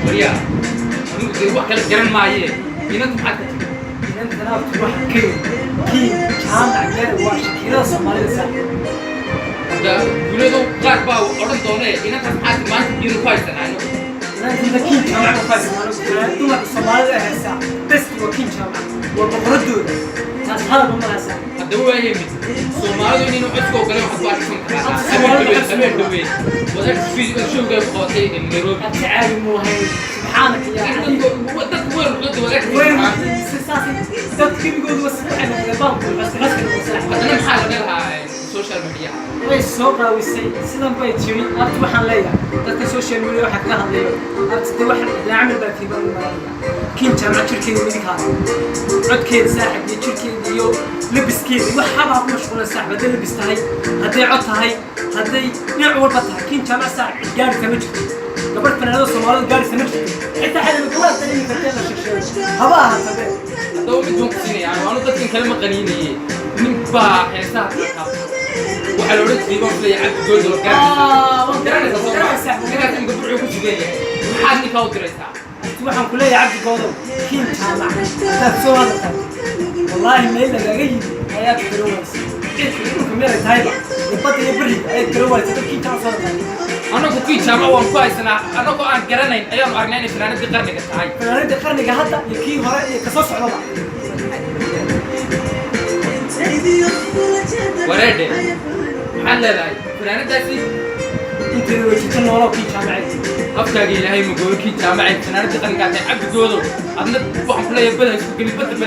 وريا أنا وحكي لك جرن معي إنت محدد إنت أنا بتروح كي كان عجل واش كذا صومالي سا ده ولده قاعد باو أردن دونه إنت محدد ما تجيني كويس أنا إنت كي كان كويس أنا دوما صومالي هسا بس وكي كان وبقردو ناس هذا ما هسا هو هي سومالي إنه أسكو كلام حبار كم سمير دوبي وذاك في شو قال قاطي النيروبي التعالي مو هي سبحانك يا علي ودك وين غد وذاك وين ساسي صدق يقول وسح انا بانكو بس غسل المساحه أنا محل لها سوشيال ميديا way soo qaawisay sidan bay tiri abti waxaan leeyahay dadka social media waxa ka hadlayo abti wax la amal baa fiiban kiin jaamac jirkeeda midka codkeeda saaxib iyo jirkeeda iyo labiskeeda waxa baa ku mashquulay saaxibada labistahay haday cod tahay haday dhinac walba tahay kiin jaamac saaxib gaari kama jirto gabar fanaanada Soomaaliyeed gaari sama jirto inta xilliga kala tani kartaa shaqeeyo haba ahaabe hadoo mid uu siinay aan dadkan kale ma qaniinayay nin baa heesaa وحلو رد في بوم في عبد جود وكان كان تم قبعه كل شيء حادني كاو دريسها waxaan ku leeyahay abdi goodo kiin jaamac dad soo wada wallahi meel laga yimi ayaa garowaysay inuu kamera tayba badda iyo bariga ay garowaysay kiin jaamac soo wada anagu kiin jaamac waan ku haysanaa anagu aan garanayn ayaan aragnay in fanaanada qarniga tahay fanaanada qarniga hadda iyo kii hore iyo ka soo socdaba wareede محل لا فلان داسي انت لو جيت نورو كي جامعتي افكاغي الهي مغول كي جامعتي فلان دقن قاعد عبد جودو ادنا waxaan kula yaabada isku galibada